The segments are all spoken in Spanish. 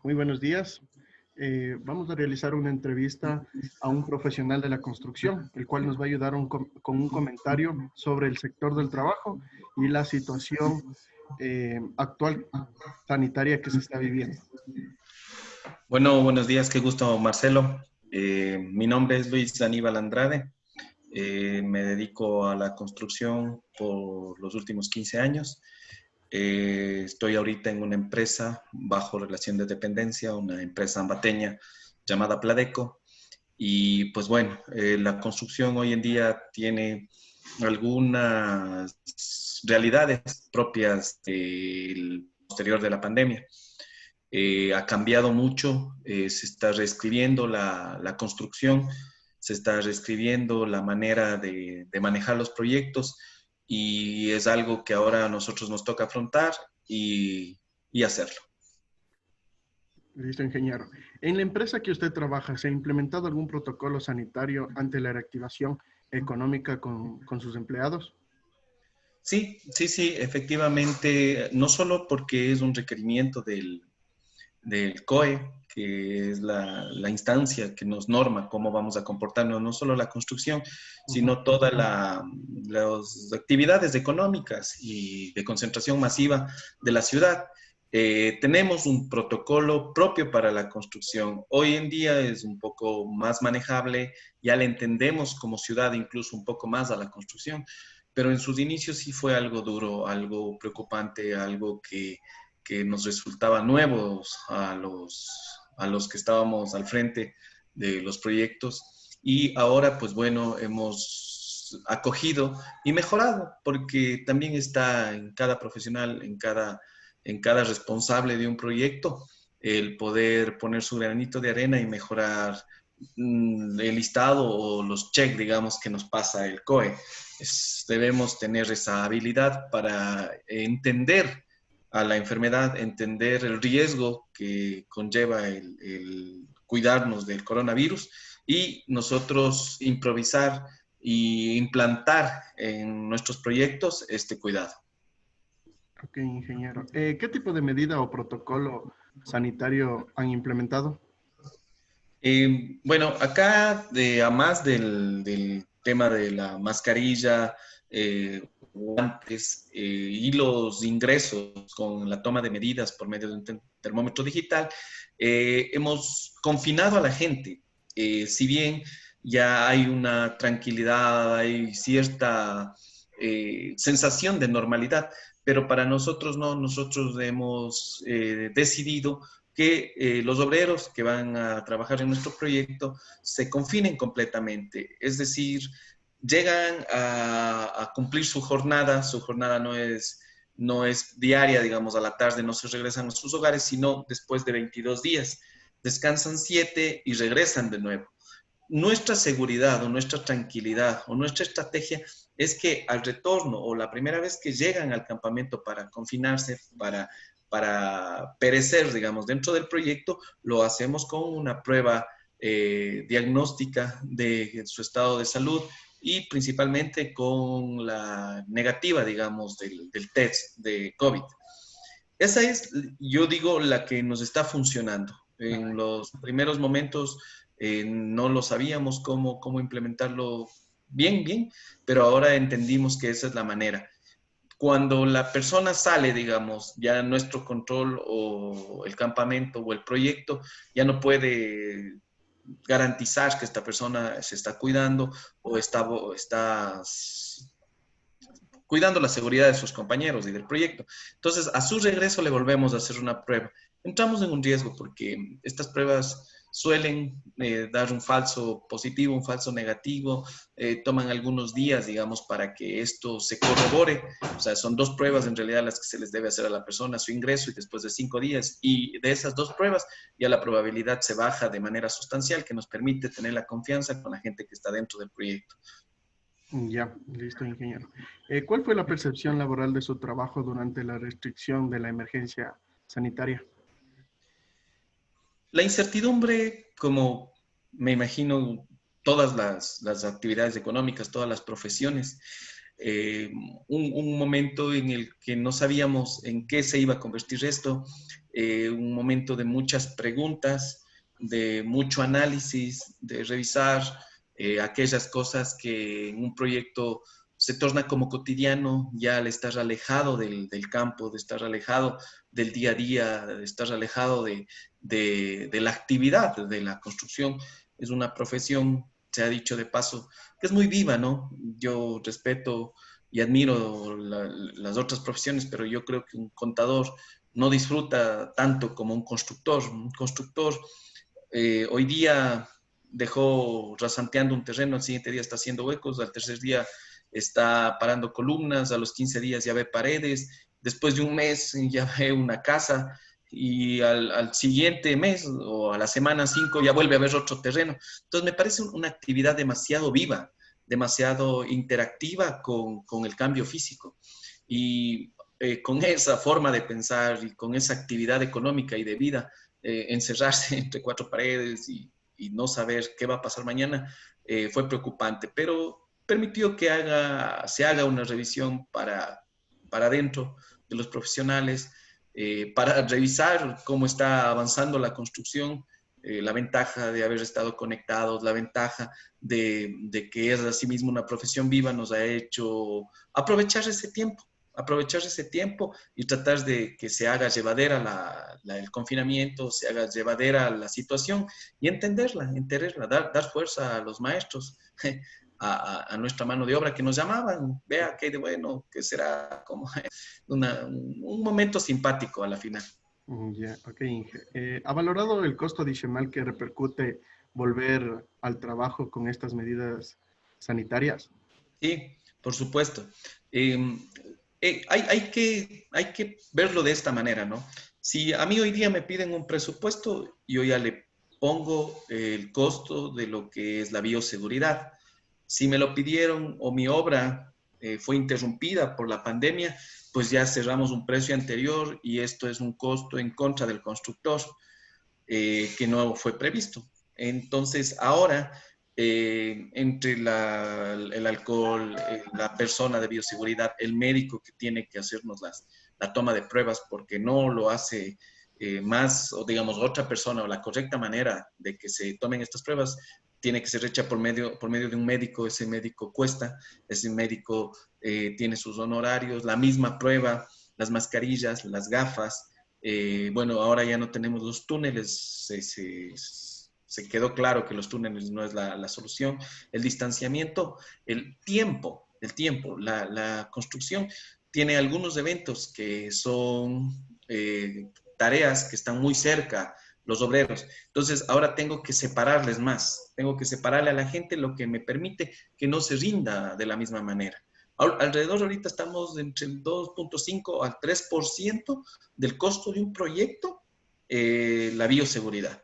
Muy buenos días. Vamos a realizar una entrevista a un profesional de la construcción, el cual nos va a ayudar con un comentario sobre el sector del trabajo y la situación actual sanitaria que se está viviendo. Bueno, buenos días, qué gusto, Marcelo. Mi nombre es Luis Aníbal Andrade. Me dedico a la construcción por los últimos 15 años. Estoy ahorita en una empresa bajo relación de dependencia, una empresa ambateña llamada Pladeco. Y pues bueno, la construcción hoy en día tiene algunas realidades propias del posterior de la pandemia. Ha cambiado mucho, se está reescribiendo la construcción, se está reescribiendo la manera de manejar los proyectos y es algo que ahora a nosotros nos toca afrontar y hacerlo. Listo, ingeniero. En la empresa que usted trabaja, ¿se ha implementado algún protocolo sanitario ante la reactivación económica con sus empleados? Sí, sí, sí, efectivamente, no solo porque es un requerimiento del COE, que es la instancia que nos norma cómo vamos a comportarnos, no solo la construcción, Ujú. sino todas las actividades económicas y de concentración masiva de la ciudad. Tenemos un protocolo propio para la construcción. Hoy en día es un poco más manejable, ya le entendemos como ciudad incluso un poco más a la construcción, pero en sus inicios sí fue algo duro, algo preocupante, algo que nos resultaba nuevos a los que estábamos al frente de los proyectos. Y ahora, pues bueno, hemos acogido y mejorado, porque también está en cada profesional, en cada responsable de un proyecto, el poder poner su granito de arena y mejorar el listado o los checks, digamos, que nos pasa el COE. Debemos tener esa habilidad para entender a la enfermedad, entender el riesgo que conlleva el cuidarnos del coronavirus y nosotros improvisar y implantar en nuestros proyectos este cuidado. Ok, ingeniero. ¿Qué tipo de medida o protocolo sanitario han implementado? Bueno, acá, a más del tema de la mascarilla, guantes y los ingresos con la toma de medidas por medio de un termómetro digital, hemos confinado a la gente. Si bien ya hay una tranquilidad, hay cierta sensación de normalidad, pero para nosotros no, nosotros hemos decidido que los obreros que van a trabajar en nuestro proyecto se confinen completamente, es decir, llegan a cumplir su jornada no es diaria, digamos, a la tarde, no se regresan a sus hogares, sino después de 22 días. Descansan 7 y regresan de nuevo. Nuestra seguridad o nuestra tranquilidad o nuestra estrategia es que al retorno o la primera vez que llegan al campamento para confinarse, para perecer, digamos, dentro del proyecto, lo hacemos con una prueba diagnóstica de su estado de salud y principalmente con la negativa, digamos, del test de COVID. Esa es, yo digo, la que nos está funcionando. En los primeros momentos no lo sabíamos cómo implementarlo bien, pero ahora entendimos que esa es la manera. Cuando la persona sale, digamos, ya nuestro control o el campamento o el proyecto ya no puede garantizar que esta persona se está cuidando o está cuidando la seguridad de sus compañeros y del proyecto. Entonces, a su regreso le volvemos a hacer una prueba. Entramos en un riesgo porque estas pruebas suelen dar un falso positivo, un falso negativo, toman algunos días, digamos, para que esto se corrobore. O sea, son 2 pruebas en realidad las que se les debe hacer a la persona, su ingreso y después de 5 días. Y de esas 2 pruebas ya la probabilidad se baja de manera sustancial que nos permite tener la confianza con la gente que está dentro del proyecto. Ya, listo, ingeniero. ¿Cuál fue la percepción laboral de su trabajo durante la restricción de la emergencia sanitaria? La incertidumbre, como me imagino todas las actividades económicas, todas las profesiones, un momento en el que no sabíamos en qué se iba a convertir esto, un momento de muchas preguntas, de mucho análisis, de revisar aquellas cosas que en un proyecto se torna como cotidiano, ya al estar alejado del campo, de estar alejado del día a día, de estar alejado de la actividad de la construcción. Es una profesión, se ha dicho de paso, que es muy viva, ¿no? Yo respeto y admiro las otras profesiones, pero yo creo que un contador no disfruta tanto como un constructor. Un constructor hoy día dejó rasanteando un terreno, al siguiente día está haciendo huecos, al tercer día está parando columnas, a los 15 días ya ve paredes, después de un mes ya ve una casa y al siguiente mes o a la semana 5 ya vuelve a ver otro terreno. Entonces me parece una actividad demasiado viva, demasiado interactiva con el cambio físico. Y con esa forma de pensar y con esa actividad económica y de vida, encerrarse entre cuatro paredes y no saber qué va a pasar mañana, fue preocupante, pero permitió que se haga una revisión para dentro de los profesionales, para revisar cómo está avanzando la construcción, la ventaja de haber estado conectados, la ventaja de que es asimismo una profesión viva nos ha hecho aprovechar ese tiempo y tratar de que se haga llevadera el confinamiento, se haga llevadera la situación y entenderla, dar fuerza a los maestros, a nuestra mano de obra que nos llamaban, vea qué de bueno, que será como un momento simpático a la final. Ya, ok, Inge. ¿Ha valorado el costo adicional que repercute volver al trabajo con estas medidas sanitarias? Sí, por supuesto. Eh, hay que verlo de esta manera, ¿no? Si a mí hoy día me piden un presupuesto, yo ya le pongo el costo de lo que es la bioseguridad. Si me lo pidieron o mi obra fue interrumpida por la pandemia, pues ya cerramos un precio anterior y esto es un costo en contra del constructor que no fue previsto. Entonces, ahora, entre el alcohol, la persona de bioseguridad, el médico que tiene que hacernos la toma de pruebas porque no lo hace más, o digamos, otra persona, o la correcta manera de que se tomen estas pruebas, tiene que ser hecha por medio de un médico, ese médico cuesta, ese médico tiene sus honorarios, la misma prueba, las mascarillas, las gafas, bueno, ahora ya no tenemos los túneles, se quedó claro que los túneles no es la solución. El distanciamiento, la construcción tiene algunos eventos que son tareas que están muy cerca, los obreros. Entonces, ahora tengo que separarles más, tengo que separarle a la gente lo que me permite que no se rinda de la misma manera. Alrededor ahorita estamos entre el 2.5 al 3% del costo de un proyecto, la bioseguridad.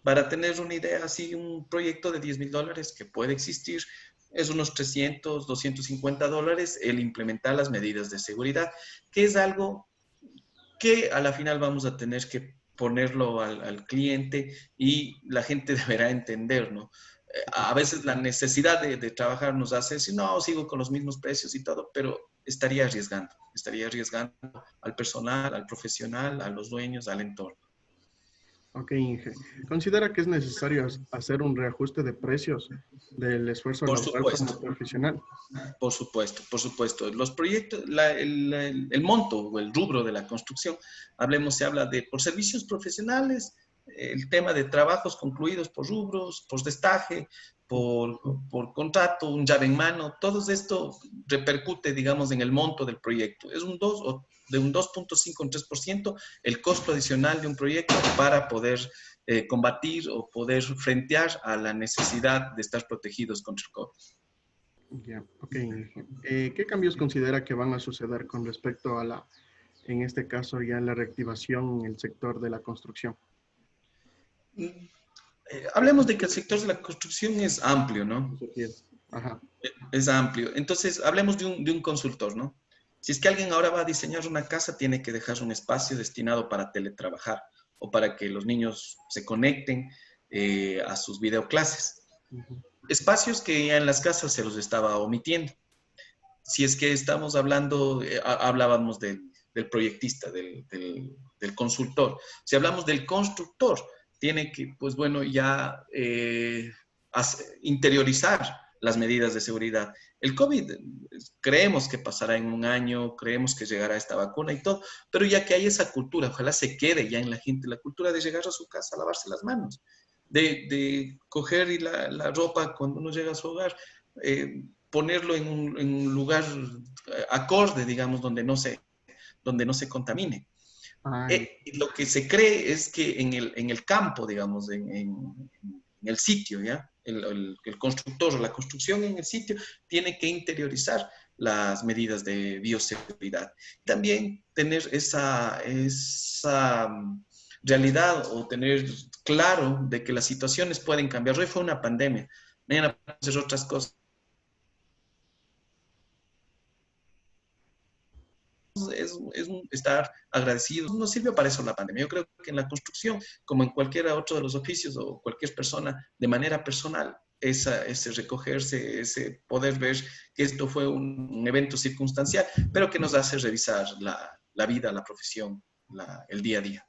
Para tener una idea, así un proyecto de $10,000 que puede existir es unos 300, $250 el implementar las medidas de seguridad, que es algo que a la final vamos a tener que ponerlo al cliente y la gente deberá entender, ¿no? A veces la necesidad de trabajar nos hace decir, no, sigo con los mismos precios y todo, pero estaría arriesgando al personal, al profesional, a los dueños, al entorno. Ok, Inge. ¿Considera que es necesario hacer un reajuste de precios del esfuerzo Por laboral como supuesto. profesional? Por supuesto, por supuesto. Los proyectos, el monto o el rubro de la construcción, se habla de por servicios profesionales, el tema de trabajos concluidos por rubros, por destaje, por contrato, un llave en mano, todo esto repercute, digamos, en el monto del proyecto. Es de un 2.5 a un 3% el costo adicional de un proyecto para poder combatir o poder frentear a la necesidad de estar protegidos contra el COVID. Ya, ok, Inge. ¿Qué cambios considera que van a suceder con respecto a en este caso, ya la reactivación en el sector de la construcción? Hablemos de que el sector de la construcción es amplio, ¿no? Ajá. Es amplio. Entonces, hablemos de un consultor, ¿no? Si es que alguien ahora va a diseñar una casa, tiene que dejar un espacio destinado para teletrabajar o para que los niños se conecten a sus videoclases. Uh-huh. Espacios que ya en las casas se los estaba omitiendo. si es que estamos hablando, hablábamos del proyectista, del consultor. Si hablamos del constructor, tiene que, pues bueno, ya interiorizar las medidas de seguridad. El COVID creemos que pasará en un año, creemos que llegará esta vacuna y todo, pero ya que hay esa cultura, ojalá se quede ya en la gente, la cultura de llegar a su casa a lavarse las manos, de coger y la ropa cuando uno llega a su hogar, ponerlo en un lugar acorde, digamos, donde no se contamine. Ay, Lo que se cree es que en el campo, digamos, en el sitio, ¿ya? El constructor o la construcción en el sitio tiene que interiorizar las medidas de bioseguridad. También tener esa realidad o tener claro de que las situaciones pueden cambiar. Hoy fue una pandemia, mañana pueden ser otras cosas. Es estar agradecidos. No sirve para eso la pandemia. Yo creo que en la construcción, como en cualquier otro de los oficios o cualquier persona, de manera personal, ese recogerse, ese poder ver que esto fue un evento circunstancial, pero que nos hace revisar la vida, la profesión, el día a día.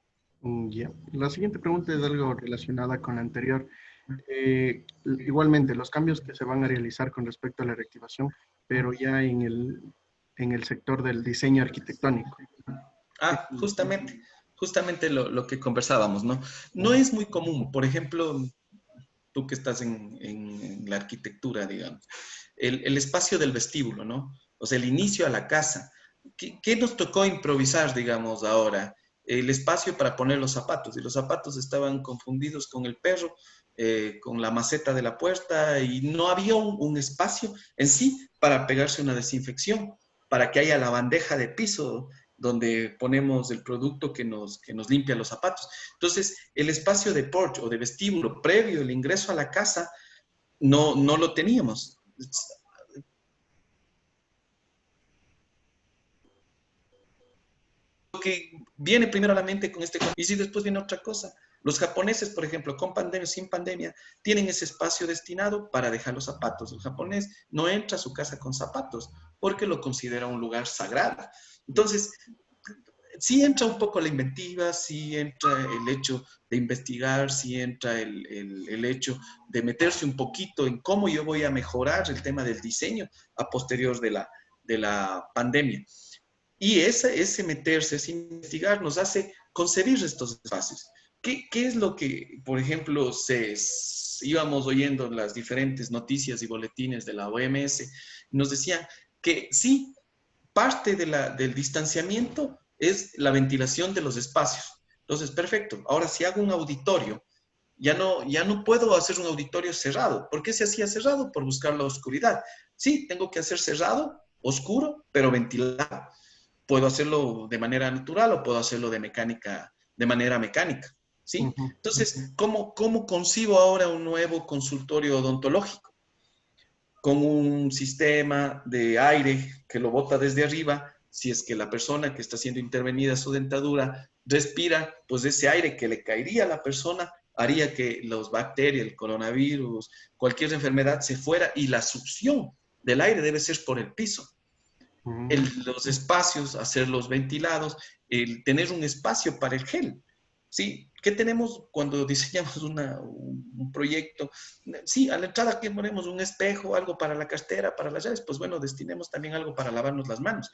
ya. La siguiente pregunta es algo relacionada con la anterior. Igualmente, los cambios que se van a realizar con respecto a la reactivación, pero ya en el sector del diseño arquitectónico. Justamente lo que conversábamos, ¿no? No es muy común, por ejemplo, tú que estás en la arquitectura, digamos, el espacio del vestíbulo, ¿no? O sea, el inicio a la casa. ¿Qué nos tocó improvisar, digamos, ahora? El espacio para poner los zapatos, y los zapatos estaban confundidos con el perro, con la maceta de la puerta, y no había un espacio en sí para pegarse una desinfección, para que haya la bandeja de piso donde ponemos el producto que nos limpia los zapatos. Entonces, el espacio de porche o de vestíbulo previo al ingreso a la casa no lo teníamos. Lo que viene primero a la mente con este, y si después viene otra cosa. Los japoneses, por ejemplo, con pandemia, sin pandemia, tienen ese espacio destinado para dejar los zapatos. El japonés no entra a su casa con zapatos porque lo considera un lugar sagrado. Entonces, sí entra un poco la inventiva, sí entra el hecho de investigar, sí entra el hecho de meterse un poquito en cómo yo voy a mejorar el tema del diseño a posterior de la pandemia. Y ese meterse, ese investigar, nos hace concebir estos espacios. ¿Qué es lo que, por ejemplo, íbamos oyendo en las diferentes noticias y boletines de la OMS? Nos decían que sí, parte del distanciamiento es la ventilación de los espacios. Entonces, perfecto. Ahora, si hago un auditorio, ya no puedo hacer un auditorio cerrado. ¿Por qué se hacía cerrado? Por buscar la oscuridad. Sí, tengo que hacer cerrado, oscuro, pero ventilado. Puedo hacerlo de manera natural o puedo hacerlo de manera mecánica. ¿Sí? Ujú. Entonces, ¿cómo concibo ahora un nuevo consultorio odontológico? Con un sistema de aire que lo bota desde arriba. Si es que la persona que está siendo intervenida su dentadura respira, pues ese aire que le caería a la persona haría que las bacterias, el coronavirus, cualquier enfermedad se fuera, y la succión del aire debe ser por el piso. Mm. Los espacios, hacerlos ventilados, el tener un espacio para el gel. ¿Sí? ¿Qué tenemos cuando diseñamos un proyecto? Sí, a la entrada aquí ponemos un espejo, algo para la cartera, para las llaves, pues bueno, destinemos también algo para lavarnos las manos.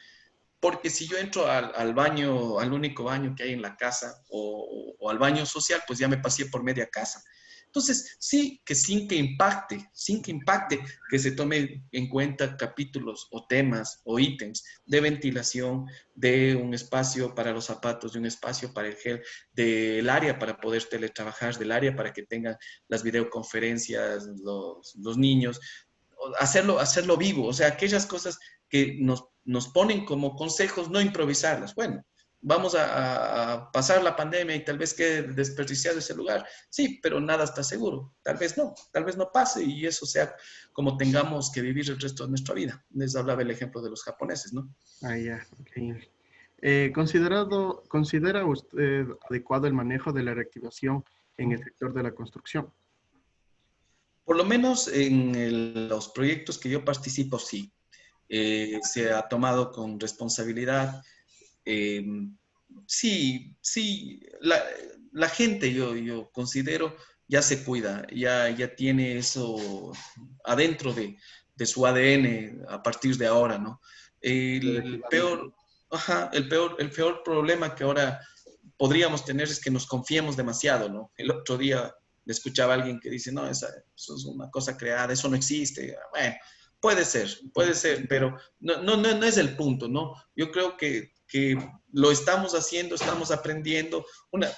Porque si yo entro al baño, al único baño que hay en la casa, o al baño social, pues ya me pasé por media casa. Entonces, sí, que sin que impacte, que se tome en cuenta capítulos o temas o ítems de ventilación, de un espacio para los zapatos, de un espacio para el gel, del área para poder teletrabajar, del área para que tengan las videoconferencias los niños, hacerlo vivo, o sea, aquellas cosas que nos ponen como consejos, no improvisarlas. Bueno, vamos a pasar la pandemia y tal vez quede desperdiciado ese lugar. Sí, pero nada está seguro. Tal vez no pase, y eso sea como tengamos que vivir el resto de nuestra vida. Les hablaba el ejemplo de los japoneses, ¿no? Ah, ya, ok. ¿Considera usted adecuado el manejo de la reactivación en el sector de la construcción? Por lo menos en los proyectos que yo participo, sí. se ha tomado con responsabilidad. Eh, sí, sí, la gente yo considero ya se cuida, ya tiene eso adentro de su ADN a partir de ahora, ¿no? El peor, ajá, el peor problema que ahora podríamos tener es que nos confiemos demasiado, ¿no? El otro día le escuchaba a alguien que dice, no, eso es una cosa creada, eso no existe. Bueno, puede ser, pero no es el punto, ¿no? Yo creo que lo estamos haciendo, estamos aprendiendo. Una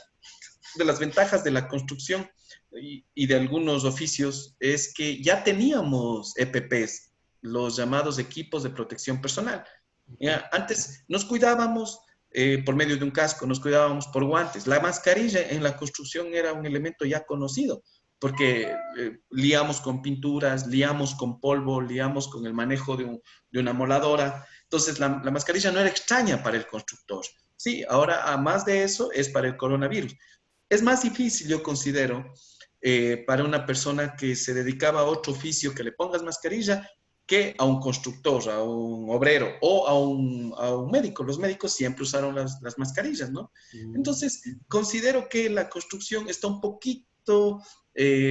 de las ventajas de la construcción y de algunos oficios es que ya teníamos EPPs, los llamados equipos de protección personal. ¿Ya? Antes nos cuidábamos por medio de un casco, nos cuidábamos por guantes. La mascarilla en la construcción era un elemento ya conocido, porque liamos con pinturas, liamos con polvo, liamos con el manejo de una moladora. Entonces, la mascarilla no era extraña para el constructor. Sí, ahora, a más de eso, es para el coronavirus. Es más difícil, yo considero, para una persona que se dedicaba a otro oficio que le pongas mascarilla que a un constructor, a un obrero o a un médico. Los médicos siempre usaron las mascarillas, ¿no? Entonces, considero que la construcción está un poquito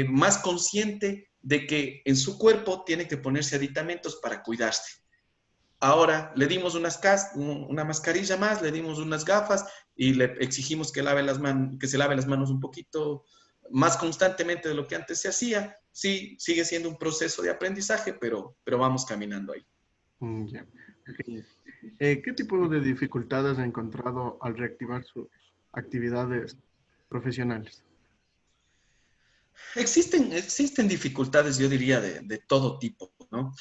más consciente de que en su cuerpo tiene que ponerse aditamentos para cuidarse. Ahora le dimos una mascarilla más, le dimos unas gafas y le exigimos que, que se lave las manos un poquito más constantemente de lo que antes se hacía. Sí, sigue siendo un proceso de aprendizaje, pero vamos caminando ahí. Ya. Okay. ¿Qué tipo de dificultades ha encontrado al reactivar sus actividades profesionales? Existen dificultades, yo diría, de todo tipo, ¿no?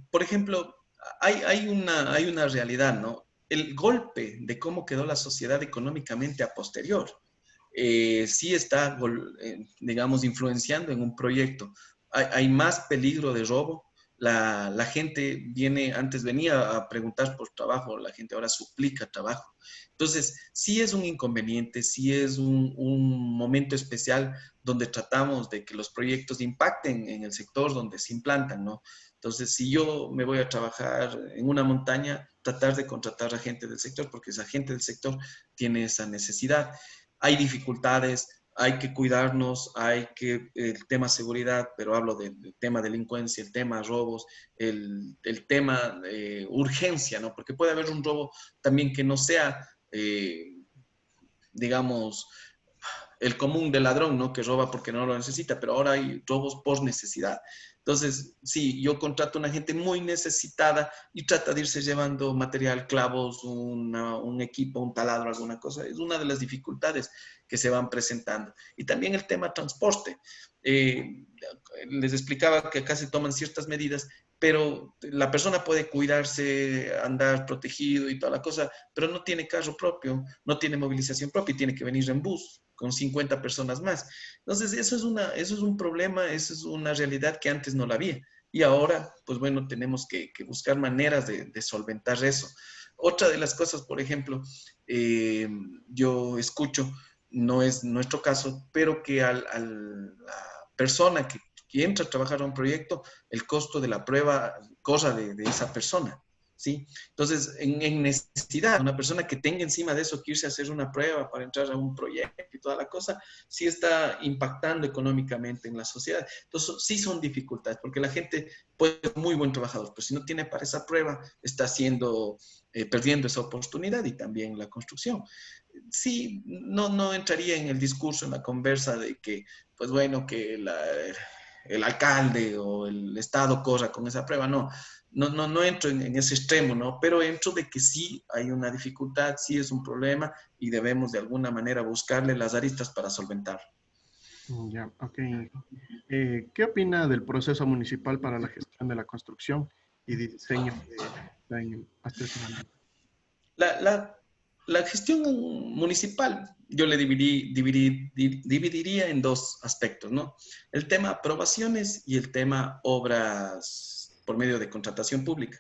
Por ejemplo, hay una realidad, ¿no? El golpe de cómo quedó la sociedad económicamente a posterior sí está, digamos, influenciando en un proyecto. Hay más peligro de robo. La gente antes venía a preguntar por trabajo, la gente ahora suplica trabajo. Entonces, sí es un inconveniente, sí es un momento especial donde tratamos de que los proyectos impacten en el sector donde se implantan, ¿no? Entonces, si yo me voy a trabajar en una montaña, tratar de contratar a gente del sector, porque esa gente del sector tiene esa necesidad. Hay dificultades, hay que cuidarnos, el tema seguridad, pero hablo del tema delincuencia, el tema robos, el tema urgencia, ¿no? Porque puede haber un robo también que no sea, digamos, el común del ladrón, ¿no? Que roba porque no lo necesita, pero ahora hay robos por necesidad. Entonces, sí, yo contrato a una gente muy necesitada y trata de irse llevando material, clavos, un equipo, un taladro, alguna cosa. Es una de las dificultades que se van presentando. Y también el tema transporte. Eh, Les explicaba que acá se toman ciertas medidas, pero la persona puede cuidarse, andar protegido y toda la cosa, pero no tiene carro propio, no tiene movilización propia y tiene que venir en bus con 50 personas más. Entonces, eso es un problema, eso es una realidad que antes no la había. Y ahora, pues bueno, tenemos que buscar maneras de solventar eso. Otra de las cosas, por ejemplo, yo escucho, no es nuestro caso, pero que la persona que entra a trabajar a un proyecto, el costo de la prueba corra de esa persona. ¿Sí? Entonces, en necesidad, una persona que tenga encima de eso que irse a hacer una prueba para entrar a un proyecto y toda la cosa, sí está impactando económicamente en la sociedad. Entonces, sí son dificultades, porque la gente puede ser muy buen trabajador, pero si no tiene para esa prueba, está perdiendo esa oportunidad y también la construcción. Sí, no entraría en el discurso, en la conversa de que, pues bueno, que el alcalde o el Estado corra con esa prueba, no entro en ese extremo, ¿no? Pero entro de que sí hay una dificultad, sí es un problema y debemos de alguna manera buscarle las aristas para solventarlo. Ya, ok. ¿Qué opina del proceso municipal para la gestión de la construcción y diseño hasta este momento? La, la, la gestión municipal yo le dividiría en dos aspectos, ¿no? El tema aprobaciones y el tema obras por medio de contratación pública.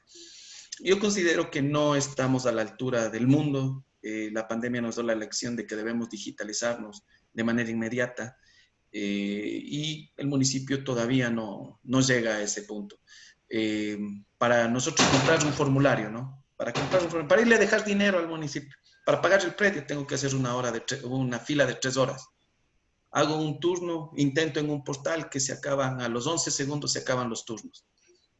Yo considero que no estamos a la altura del mundo. La pandemia nos dio la lección de que debemos digitalizarnos de manera inmediata y el municipio todavía no llega a ese punto. para nosotros comprar un formulario, ¿no? Para irle a dejar dinero al municipio. Para pagar el predio tengo que hacer una fila de 3 horas. Hago un turno, intento en un portal que se acaban, a los 11 segundos se acaban los turnos.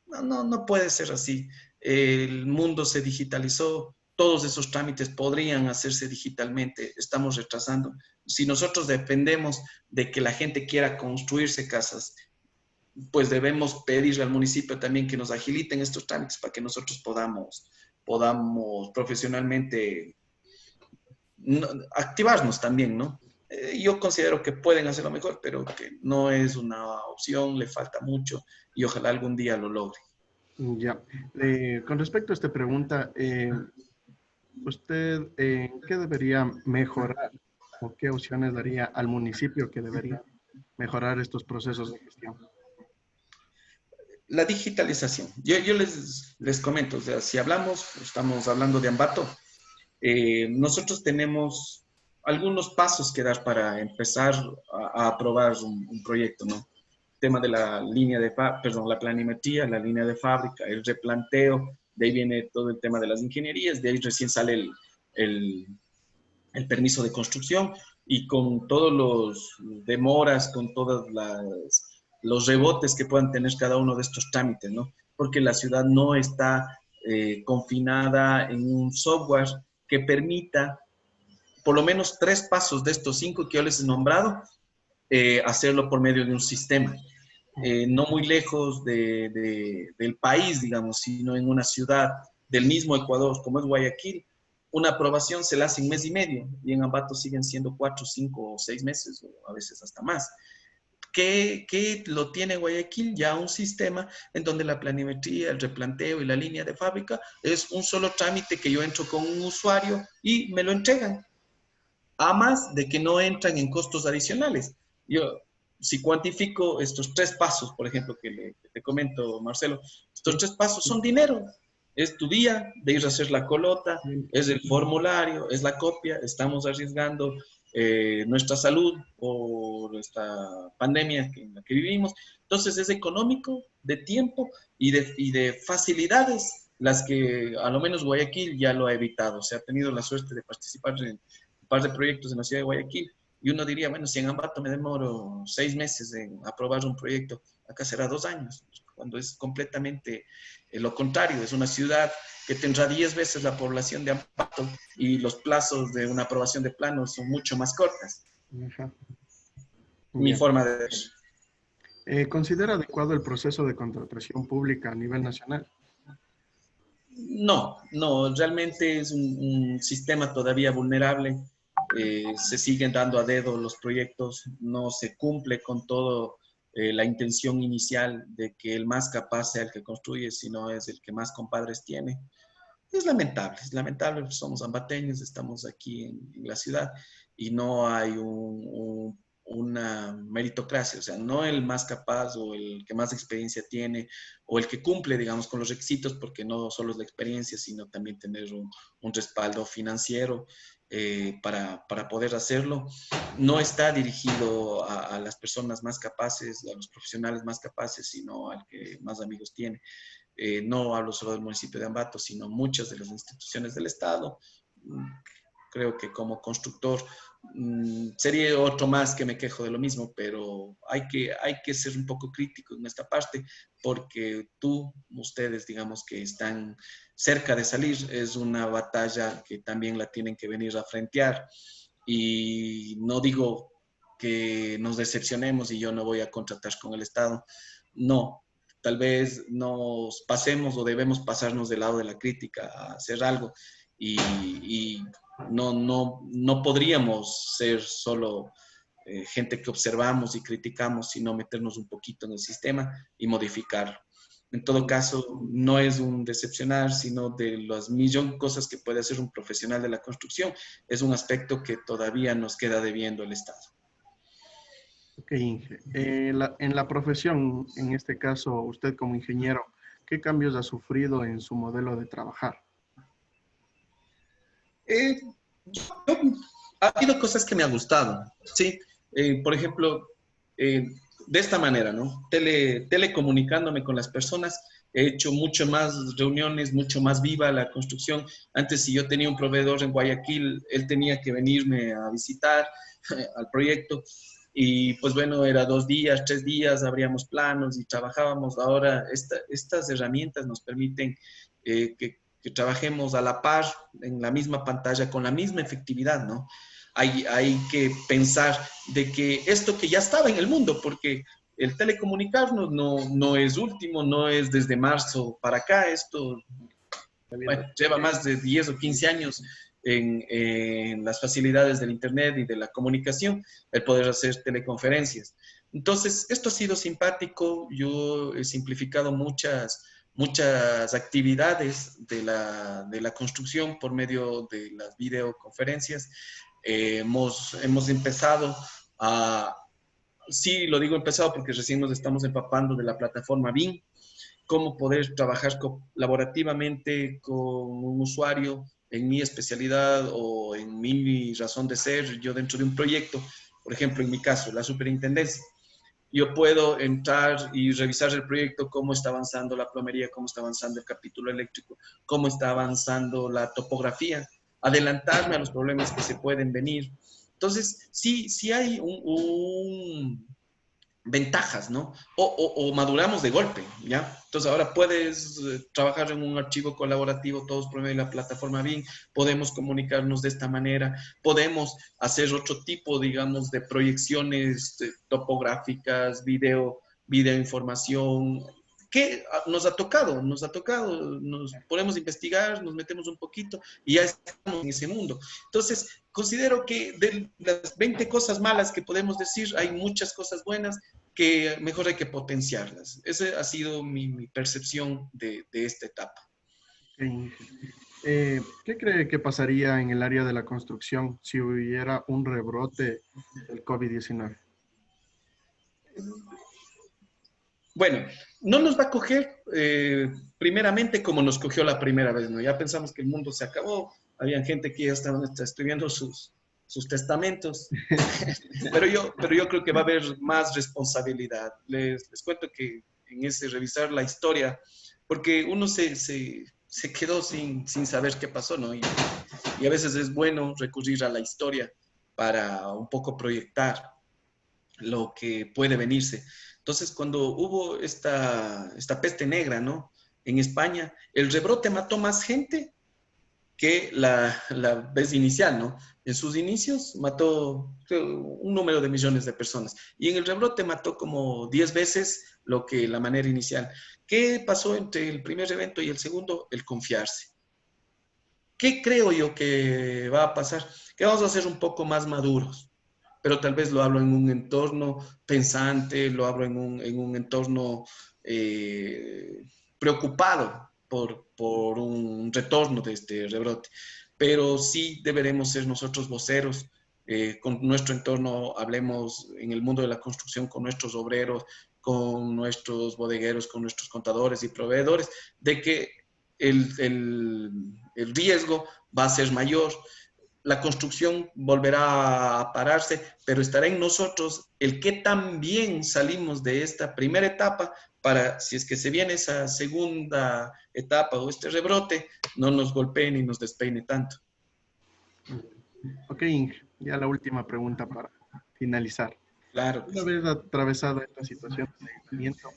No puede ser así. El mundo se digitalizó, todos esos trámites podrían hacerse digitalmente, estamos retrasando. Si nosotros dependemos de que la gente quiera construirse casas, pues debemos pedirle al municipio también que nos agiliten estos trámites para que nosotros podamos profesionalmente activarnos también, ¿no? Yo considero que pueden hacerlo mejor, pero que no es una opción, le falta mucho y ojalá algún día lo logre. Ya. Con respecto a esta pregunta, ¿usted qué debería mejorar o qué opciones daría al municipio que debería mejorar estos procesos de gestión? La digitalización. Yo les comento, o sea, si estamos hablando de Ambato, nosotros tenemos algunos pasos que dar para empezar a aprobar un proyecto, ¿no? Tema de la línea la planimetría, la línea de fábrica, el replanteo, de ahí viene todo el tema de las ingenierías, de ahí recién sale el permiso de construcción y con todos los demoras, con todos los rebotes que puedan tener cada uno de estos trámites, ¿no? Porque la ciudad no está confinada en un software que permita por lo menos 3 pasos de estos 5 que yo les he nombrado, hacerlo por medio de un sistema. No muy lejos del país, digamos, sino en una ciudad del mismo Ecuador, como es Guayaquil, una aprobación se la hace en 1 mes y medio, y en Ambato siguen siendo 4, 5 o 6 meses, o a veces hasta más. ¿Qué lo tiene Guayaquil? Ya un sistema en donde la planimetría, el replanteo y la línea de fábrica es un solo trámite que yo entro con un usuario y me lo entregan. A más de que no entran en costos adicionales. Yo, si cuantifico estos 3 pasos, por ejemplo, que te comento, Marcelo, estos 3 pasos son dinero. Es tu día de ir a hacer la colota, es el formulario, es la copia, estamos arriesgando nuestra salud por esta pandemia en la que vivimos. Entonces es económico, de tiempo y de facilidades, las que a lo menos Guayaquil ya lo ha evitado. Se ha tenido la suerte de participar en un par de proyectos en la ciudad de Guayaquil, y uno diría, bueno, si en Ambato me demoro 6 meses en aprobar un proyecto, acá será 2 años, cuando es completamente lo contrario. Es una ciudad que tendrá 10 veces la población de Ambato y los plazos de una aprobación de planos son mucho más cortas. Ajá. Mi forma de ver. ¿Considera adecuado el proceso de contratación pública a nivel nacional? No, realmente es un sistema todavía vulnerable. Se siguen dando a dedo los proyectos, no se cumple con todo la intención inicial de que el más capaz sea el que construye, sino es el que más compadres tiene. Es lamentable, somos ambateños, estamos aquí en la ciudad y no hay una meritocracia, o sea, no el más capaz o el que más experiencia tiene o el que cumple, digamos, con los requisitos, porque no solo es la experiencia, sino también tener un respaldo financiero para poder hacerlo. No está dirigido a las personas más capaces, a los profesionales más capaces, sino al que más amigos tiene. No hablo solo del municipio de Ambato, sino muchas de las instituciones del Estado. Creo que como constructor sería otro más que me quejo de lo mismo, pero hay que ser un poco crítico en esta parte, porque ustedes, digamos, que están cerca de salir, es una batalla que también la tienen que venir a frentear. Y no digo que nos decepcionemos y yo no voy a contratar con el Estado, no. Tal vez nos pasemos o debemos pasarnos del lado de la crítica a hacer algo y no podríamos ser solo gente que observamos y criticamos, sino meternos un poquito en el sistema y modificarlo. En todo caso, no es un decepcionar, sino de las millones de cosas que puede hacer un profesional de la construcción. Es un aspecto que todavía nos queda debiendo el Estado. Ok, Inge. En la profesión, en este caso, usted como ingeniero, ¿qué cambios ha sufrido en su modelo de trabajar? Ha habido cosas que me han gustado, ¿sí? Por ejemplo, de esta manera, ¿no? Telecomunicándome con las personas, he hecho mucho más reuniones, mucho más viva la construcción. Antes, si yo tenía un proveedor en Guayaquil, él tenía que venirme a visitar al proyecto. Y pues bueno, era 2 días, 3 días, abríamos planos y trabajábamos. Ahora estas herramientas nos permiten que trabajemos a la par, en la misma pantalla, con la misma efectividad, ¿no? Hay que pensar de que esto que ya estaba en el mundo, porque el telecomunicarnos no es último, no es desde marzo para acá, esto bueno, lleva más de 10 o 15 años en las facilidades del Internet y de la comunicación, el poder hacer teleconferencias. Entonces, esto ha sido simpático. Yo he simplificado muchas actividades de la construcción por medio de las videoconferencias. Hemos empezado a, sí, lo digo empezado porque recién nos estamos empapando de la plataforma BIM, cómo poder trabajar colaborativamente con un usuario en mi especialidad o en mi razón de ser, yo dentro de un proyecto, por ejemplo, en mi caso, la superintendencia. Yo puedo entrar y revisar el proyecto, cómo está avanzando la plomería, cómo está avanzando el capítulo eléctrico, cómo está avanzando la topografía, adelantarme a los problemas que se pueden venir. Entonces, sí hay ventajas, ¿no? O maduramos de golpe, ¿ya? Entonces ahora puedes trabajar en un archivo colaborativo, todos por medio de la plataforma BIM, podemos comunicarnos de esta manera, podemos hacer otro tipo, digamos, de proyecciones topográficas, video información, que nos ponemos a investigar, nos metemos un poquito y ya estamos en ese mundo. Entonces, considero que de las 20 cosas malas que podemos decir, hay muchas cosas buenas que mejor hay que potenciarlas. Esa ha sido mi percepción de esta etapa. ¿Qué cree que pasaría en el área de la construcción si hubiera un rebrote del COVID-19? Bueno, no nos va a coger primeramente como nos cogió la primera vez, ¿no? Ya pensamos que el mundo se acabó, había gente que ya estaba escribiendo sus testamentos, pero yo creo que va a haber más responsabilidad. Les cuento que en ese revisar la historia, porque uno se quedó sin saber qué pasó, ¿no? Y a veces es bueno recurrir a la historia para un poco proyectar lo que puede venirse. Entonces, cuando hubo esta peste negra, ¿no? En España, el rebrote mató más gente que la vez inicial, ¿no? En sus inicios mató un número de millones de personas y en el rebrote mató como 10 veces lo que la manera inicial. ¿Qué pasó entre el primer evento y el segundo? El confiarse. ¿Qué creo yo que va a pasar? Que vamos a ser un poco más maduros, pero tal vez lo hablo en un entorno pensante, lo hablo en un entorno preocupado por un retorno de este rebrote. Pero sí deberemos ser nosotros voceros con nuestro entorno, hablemos en el mundo de la construcción con nuestros obreros, con nuestros bodegueros, con nuestros contadores y proveedores, de que el riesgo va a ser mayor, la construcción volverá a pararse, pero estará en nosotros el que también salimos de esta primera etapa para, si es que se viene esa segunda etapa o este rebrote, no nos golpee ni nos despeine tanto. Ok, Inge, ya la última pregunta para finalizar. Claro. Una vez atravesada esta situación de aislamiento,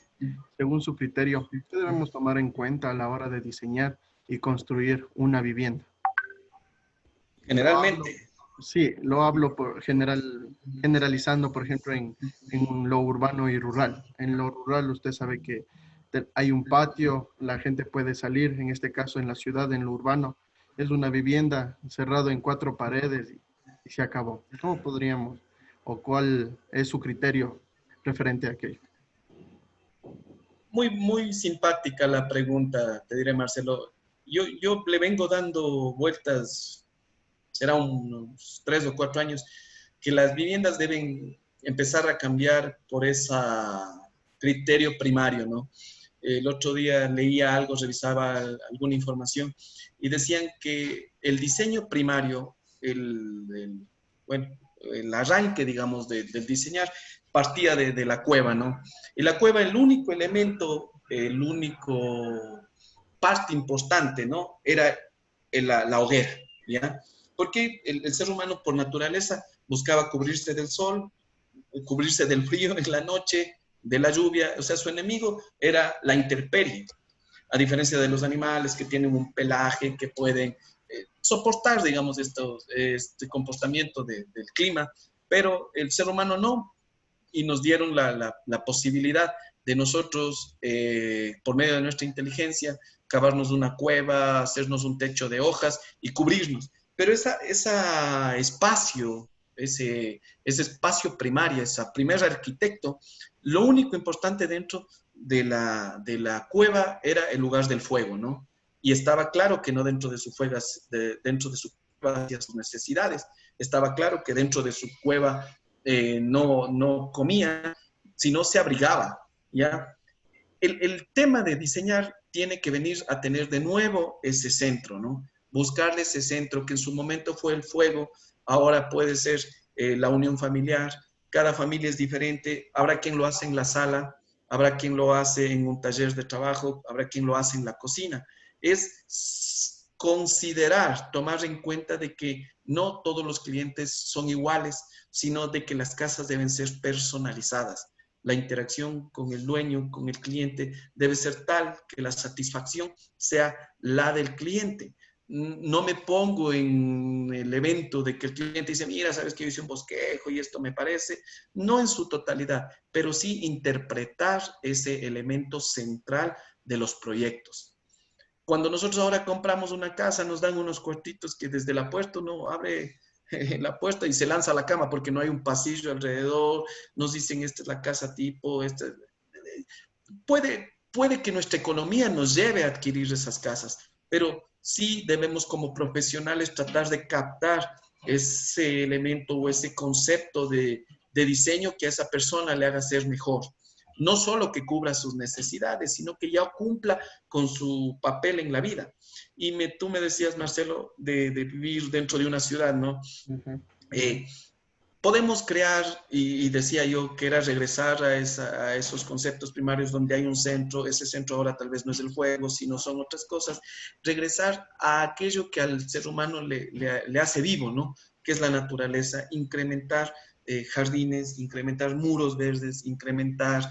según su criterio, ¿qué debemos tomar en cuenta a la hora de diseñar y construir una vivienda? Generalmente. Sí, lo hablo generalizando, por ejemplo, en lo urbano y rural. En lo rural usted sabe que hay un patio, la gente puede salir, en este caso en la ciudad, en lo urbano, es una vivienda cerrado en 4 paredes y se acabó. ¿Cómo podríamos o cuál es su criterio referente a aquello? Muy simpática la pregunta, te diré, Marcelo. Yo le vengo dando vueltas, será unos 3 o 4 años, que las viviendas deben empezar a cambiar por ese criterio primario, ¿no? El otro día leía algo, revisaba alguna información y decían que el diseño primario, bueno, el arranque, digamos, del diseñar, partía de la cueva, ¿no? Y la cueva, el único elemento el único parte importante, ¿no? Era la hoguera, ¿ya? Porque el ser humano por naturaleza buscaba cubrirse del sol, cubrirse del frío en la noche, de la lluvia, o sea, su enemigo era la intemperie, a diferencia de los animales que tienen un pelaje, que pueden soportar, digamos, este comportamiento del clima, pero el ser humano no, y nos dieron la posibilidad de nosotros, por medio de nuestra inteligencia, cavarnos una cueva, hacernos un techo de hojas y cubrirnos. Pero ese espacio, ese espacio primario, esa primer arquitecto, lo único importante dentro de la cueva era el lugar del fuego, ¿no? Y estaba claro que no dentro de su cueva, dentro de su cueva hacía sus necesidades, estaba claro que dentro de su cueva no comía, sino se abrigaba, ¿ya? El tema de diseñar tiene que venir a tener de nuevo ese centro, ¿no? Buscarle ese centro que en su momento fue el fuego, ahora puede ser la unión familiar, cada familia es diferente, habrá quien lo hace en la sala, habrá quien lo hace en un taller de trabajo, habrá quien lo hace en la cocina. Es considerar, tomar en cuenta de que no todos los clientes son iguales, sino de que las casas deben ser personalizadas. La interacción con el dueño, con el cliente, debe ser tal que la satisfacción sea la del cliente. No me pongo en el evento de que el cliente dice, mira, sabes que yo hice un bosquejo y esto me parece, no en su totalidad, pero sí interpretar ese elemento central de los proyectos. Cuando nosotros ahora compramos una casa, nos dan unos cuartitos que desde la puerta uno abre la puerta y se lanza a la cama porque no hay un pasillo alrededor, nos dicen esta es la casa tipo, puede que nuestra economía nos lleve a adquirir esas casas, pero sí debemos como profesionales tratar de captar ese elemento o ese concepto de diseño que a esa persona le haga ser mejor. No solo que cubra sus necesidades, sino que ya cumpla con su papel en la vida. Y tú me decías, Marcelo, de vivir dentro de una ciudad, ¿no? Ujú. Podemos crear, y decía yo, que era regresar a esos conceptos primarios donde hay un centro, ese centro ahora tal vez no es el juego, sino son otras cosas, regresar a aquello que al ser humano le hace vivo, ¿no? Que es la naturaleza, incrementar jardines, incrementar muros verdes, incrementar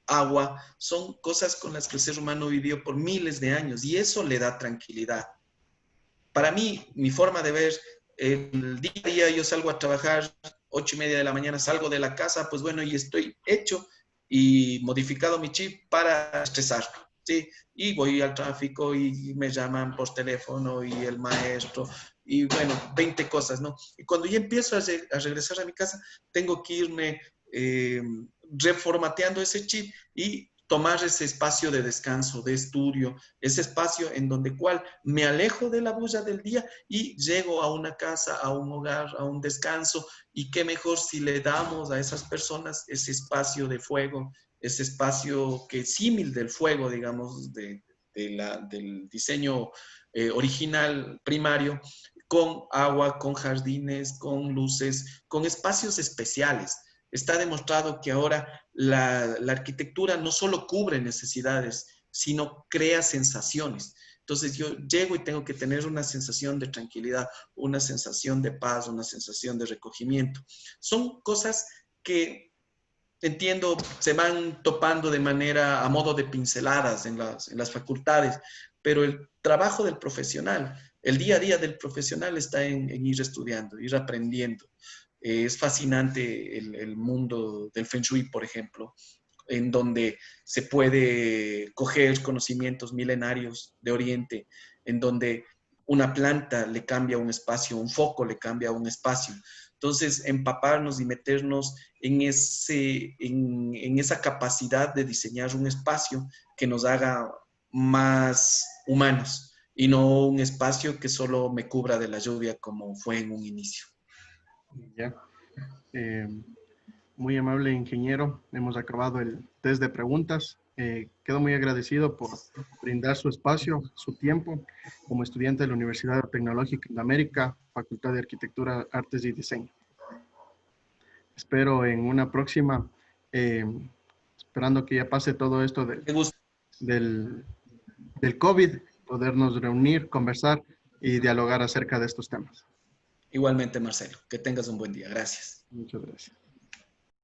agua, son cosas con las que el ser humano vivió por miles de años y eso le da tranquilidad. Para mí, mi forma de ver el día a día, yo salgo a trabajar 8:30 de la mañana, salgo de la casa, pues bueno, y estoy hecho y modificado mi chip para estresar, ¿sí? Y voy al tráfico y me llaman por teléfono y el maestro y bueno, 20 cosas, ¿no? Y cuando ya empiezo a regresar a mi casa, tengo que irme reformateando ese chip y tomar ese espacio de descanso, de estudio, ese espacio en donde cual me alejo de la bulla del día y llego a una casa, a un hogar, a un descanso. Y qué mejor si le damos a esas personas ese espacio de fuego, ese espacio que es símil del fuego, digamos, del diseño original primario, con agua, con jardines, con luces, con espacios especiales. Está demostrado que ahora la arquitectura no solo cubre necesidades, sino crea sensaciones. Entonces yo llego y tengo que tener una sensación de tranquilidad, una sensación de paz, una sensación de recogimiento. Son cosas que entiendo se van topando de manera a modo de pinceladas en las facultades, pero el trabajo del profesional, el día a día del profesional está en ir estudiando, ir aprendiendo. Es fascinante el mundo del Feng Shui, por ejemplo, en donde se puede coger conocimientos milenarios de Oriente, en donde una planta le cambia un espacio, un foco le cambia un espacio. Entonces, empaparnos y meternos en esa capacidad de diseñar un espacio que nos haga más humanos y no un espacio que solo me cubra de la lluvia como fue en un inicio. Ya. Eh, Muy amable ingeniero. Hemos acabado el test de preguntas. Quedo muy agradecido por brindar su espacio, su tiempo como estudiante de la Universidad Tecnológica de América, Facultad de Arquitectura, Artes y Diseño. Espero en una próxima, esperando que ya pase todo esto del del, del COVID, podernos reunir, conversar y dialogar acerca de estos temas. Igualmente, Marcelo, que tengas un buen día. Gracias. Muchas gracias.